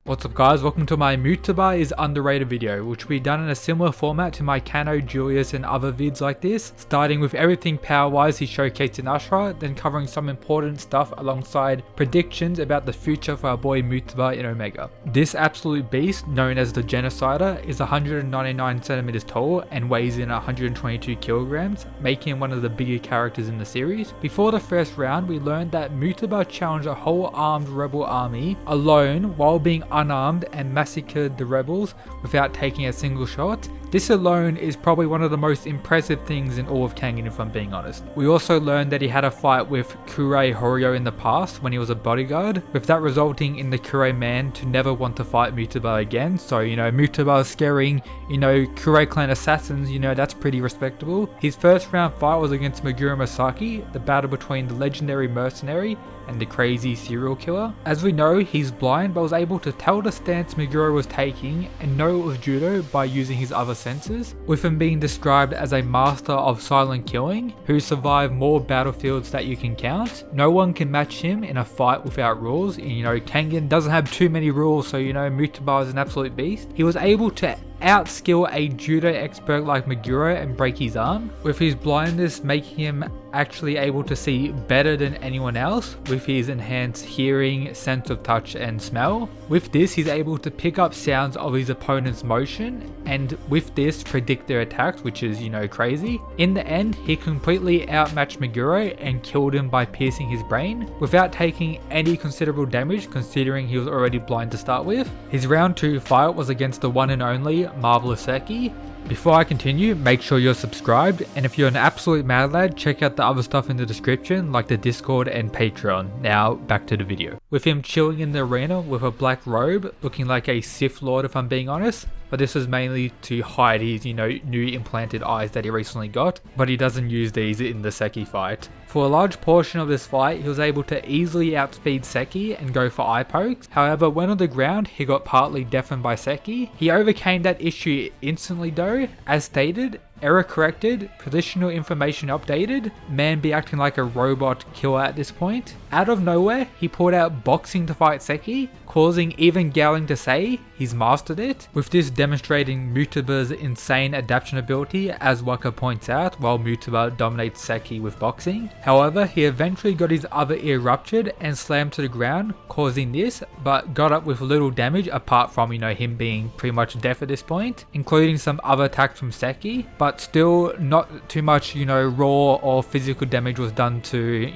What's up guys, welcome to my Mutaba is underrated video, which will be done in a similar format to my Kano, Julius and other vids like this, starting with everything power wise he showcased in Ashura, then covering some important stuff alongside predictions about the future for our boy Mutaba in Omega. This absolute beast, known as the Genocider, is 199 centimeters tall and weighs in 122 kilograms, making him one of the bigger characters in the series. Before the first round, we learned that Mutaba challenged a whole armed rebel army alone while being unarmed and massacred the rebels without taking a single shot. This alone is probably one of the most impressive things in all of Kangen if I'm being honest. We also learned that he had a fight with Kurei Horyo in the past when he was a bodyguard, with that resulting in the Kurei man to never want to fight Mutaba again. So Mutaba scaring Kurei clan assassins, that's pretty respectable. His first round fight was against Meguro Masaki, the battle between the legendary mercenary and the crazy serial killer. As we know, he's blind but was able to tell the stance Meguro was taking and know it was judo by using his other senses, with him being described as a master of silent killing who survived more battlefields that you can count. No one can match him in a fight without rules. Kangen doesn't have too many rules, so Mutaba is an absolute beast. He was able to outskill a judo expert like Meguro and break his arm, with his blindness making him actually able to see better than anyone else with his enhanced hearing, sense of touch and smell. With this, he's able to pick up sounds of his opponent's motion and with this predict their attacks, which is crazy. In the end, he completely outmatched Meguro and killed him by piercing his brain without taking any considerable damage considering he was already blind to start with. His round 2 fight was against the one and only Marvelous Seki. Before I continue, make sure you're subscribed, and if you're an absolute mad lad, check out the other stuff in the description like the Discord and Patreon. Now back to the video. With him chilling in the arena with a black robe, looking like a Sith Lord if I'm being honest, but this is mainly to hide his new implanted eyes that he recently got, but he doesn't use these in the Seki fight. For a large portion of this fight, he was able to easily outspeed Seki and go for eye pokes. However, when on the ground, he got partly deafened by Seki. He overcame that issue instantly though, as stated. Error corrected, positional information updated, man be acting like a robot killer at this point. Out of nowhere, he pulled out boxing to fight Seki, causing even Gowling to say he's mastered it, with this demonstrating Mutaba's insane adaptation ability, as Waka points out, while Mutaba dominates Seki with boxing. However, he eventually got his other ear ruptured and slammed to the ground, causing this, but got up with little damage apart from him being pretty much deaf at this point, including some other attacks from Seki, but still not too much raw or physical damage was done to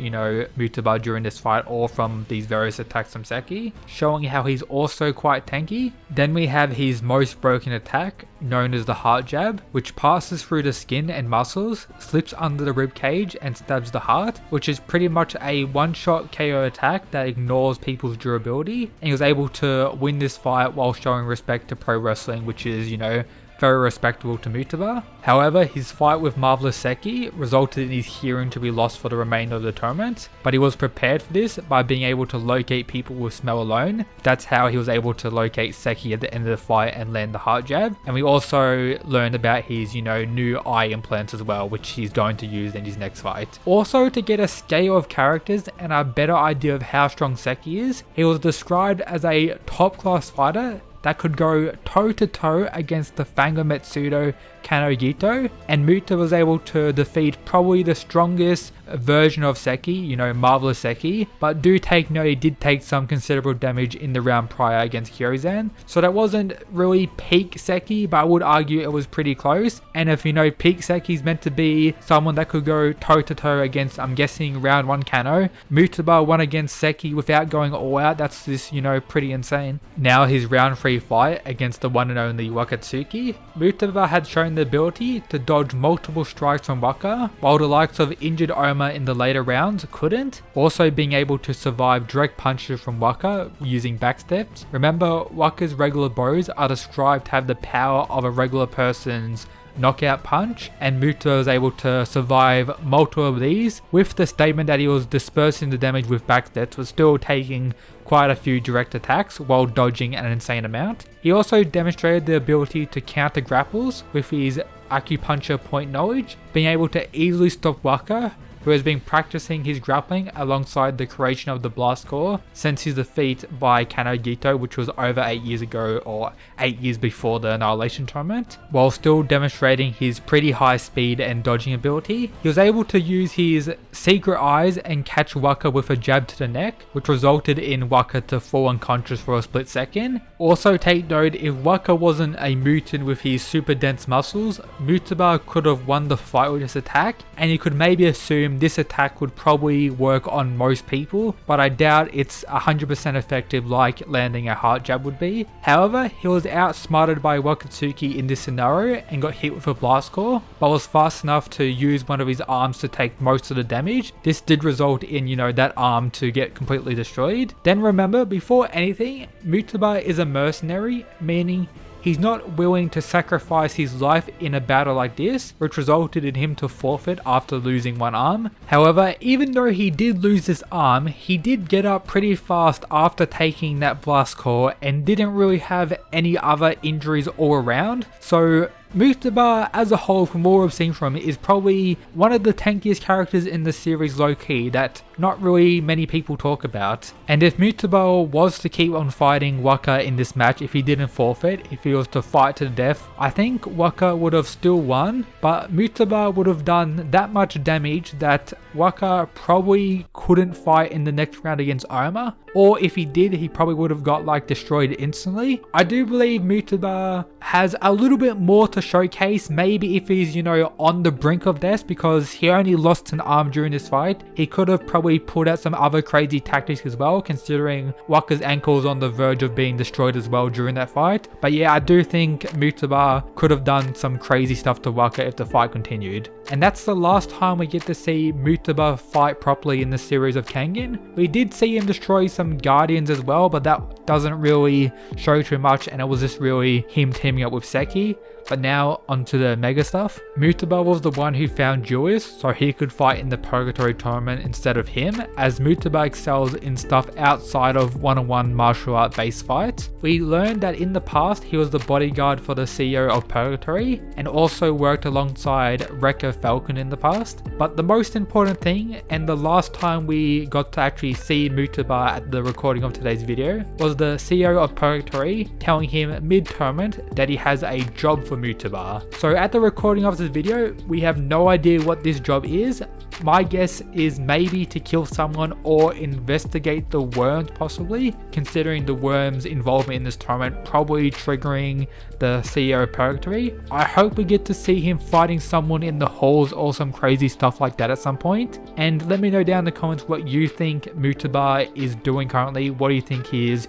Mutaba during this fight or from these various attacks from Seki, showing how he's also quite tanky. Then we have his most broken attack, known as the heart jab, which passes through the skin and muscles, slips under the rib cage and stabs the heart, which is pretty much a one-shot KO attack that ignores people's durability, and he was able to win this fight while showing respect to pro wrestling, which is very respectable to Mutaba. However, his fight with Marvelous Seki resulted in his hearing to be lost for the remainder of the tournament, but he was prepared for this by being able to locate people with smell alone. That's how he was able to locate Seki at the end of the fight and land the heart jab. And we also learned about his new eye implants as well, which he's going to use in his next fight. Also, to get a scale of characters and a better idea of how strong Seki is, he was described as a top class fighter that could go toe-to-toe against the Fanga Metsudo Kano Gito, and Muta was able to defeat probably the strongest version of Seki, Marvelous Seki, but do take note he did take some considerable damage in the round prior against Kyozan, so that wasn't really peak Seki, but I would argue it was pretty close. And if peak Seki is meant to be someone that could go toe-to-toe against, I'm guessing, round 1 Kano, Mutaba won against Seki without going all out. That's just pretty insane. Now his round 3 fight against the one and only Wakatsuki, Mutaba had shown the ability to dodge multiple strikes from Waka, while the likes of injured Oma in the later rounds couldn't, also being able to survive direct punches from Waka using backsteps. Remember, Waka's regular blows are described to have the power of a regular person's knockout punch, and Muta was able to survive multiple of these, with the statement that he was dispersing the damage with backsteps, was still taking quite a few direct attacks while dodging an insane amount. He also demonstrated the ability to counter grapples with his acupuncture point knowledge, being able to easily stop Waka who has been practicing his grappling alongside the creation of the Blast Core since his defeat by Kano Gito, which was over 8 years ago, or 8 years before the Annihilation Tournament. While still demonstrating his pretty high speed and dodging ability, he was able to use his secret eyes and catch Wakka with a jab to the neck, which resulted in Wakka to fall unconscious for a split second. Also take note, if Wakka wasn't a mutant with his super dense muscles, Mutaba could have won the fight with this attack, and you could maybe assume this attack would probably work on most people, but I doubt it's 100% effective like landing a heart jab would be. However, he was outsmarted by Wakatsuki in this scenario and got hit with a Blast Core, but was fast enough to use one of his arms to take most of the damage. This did result in, that arm to get completely destroyed. Then remember, before anything, Mutaba is a mercenary, meaning he's not willing to sacrifice his life in a battle like this, which resulted in him to forfeit after losing one arm. However, even though he did lose this arm, he did get up pretty fast after taking that Blast Core and didn't really have any other injuries all around. So Mutaba as a whole, from what we've seen from it, is probably one of the tankiest characters in the series low-key that not really many people talk about. And if Mutaba was to keep on fighting Wakka in this match, if he didn't forfeit, if he was to fight to the death, I think Wakka would have still won, but Mutaba would have done that much damage that Wakka probably couldn't fight in the next round against Arma. Or if he did, he probably would have got destroyed instantly. I do believe Mutaba has a little bit more to showcase, maybe if he's on the brink of death, because he only lost an arm during this fight. He could have probably pulled out some other crazy tactics as well, considering Wakka's ankle's on the verge of being destroyed as well during that fight. But yeah, I do think Mutaba could have done some crazy stuff to Wakka if the fight continued. And that's the last time we get to see Mutaba fight properly in the series of Kengan. We did see him destroy some Guardians as well, but that doesn't really show too much, and it was just really him teaming up with Seki. But now onto the mega stuff. Mutaba was the one who found Julius so he could fight in the Purgatory Tournament instead of him, as Mutaba excels in stuff outside of one-on-one martial art based fights. We learned that in the past he was the bodyguard for the CEO of Purgatory and also worked alongside Rekka Falcon in the past. But the most important thing, and the last time we got to actually see Mutaba at the recording of today's video, was the CEO of Purgatory telling him mid-tournament that he has a job for Mutaba. So at the recording of this video, we have no idea what this job is. My guess is maybe to kill someone or investigate the worms possibly, considering the worms' involvement in this tournament probably triggering the CEO of Purgatory. I hope we get to see him fighting someone in the halls or some crazy stuff like that at some point. And let me know down in the comments what you think Mutaba is doing currently. What do you think his,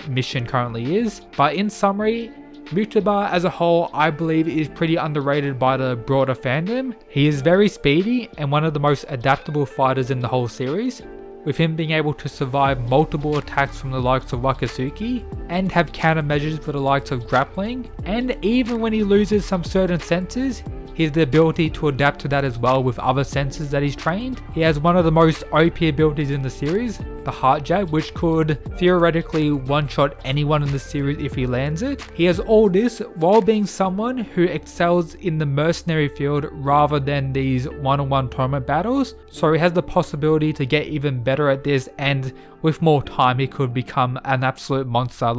mission currently is? But in summary, Mutaba as a whole, I believe, is pretty underrated by the broader fandom. He is very speedy and one of the most adaptable fighters in the whole series, with him being able to survive multiple attacks from the likes of Wakatsuki and have countermeasures for the likes of grappling. And even when he loses some certain senses, he has the ability to adapt to that as well with other senses that he's trained. He has one of the most OP abilities in the series, the Heart Jab, which could theoretically one-shot anyone in the series if he lands it. He has all this while being someone who excels in the mercenary field rather than these one-on-one tournament battles. So he has the possibility to get even better at this, and with more time he could become an absolute monster,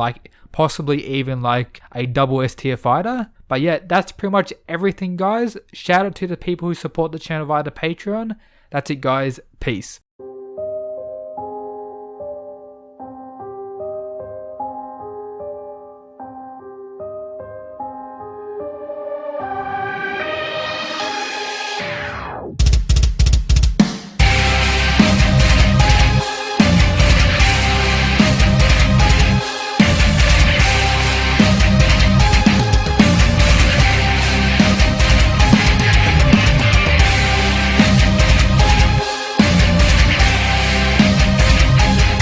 possibly even a double S tier fighter. But yeah, that's pretty much everything, guys. Shout out to the people who support the channel via the Patreon. That's it, guys. Peace.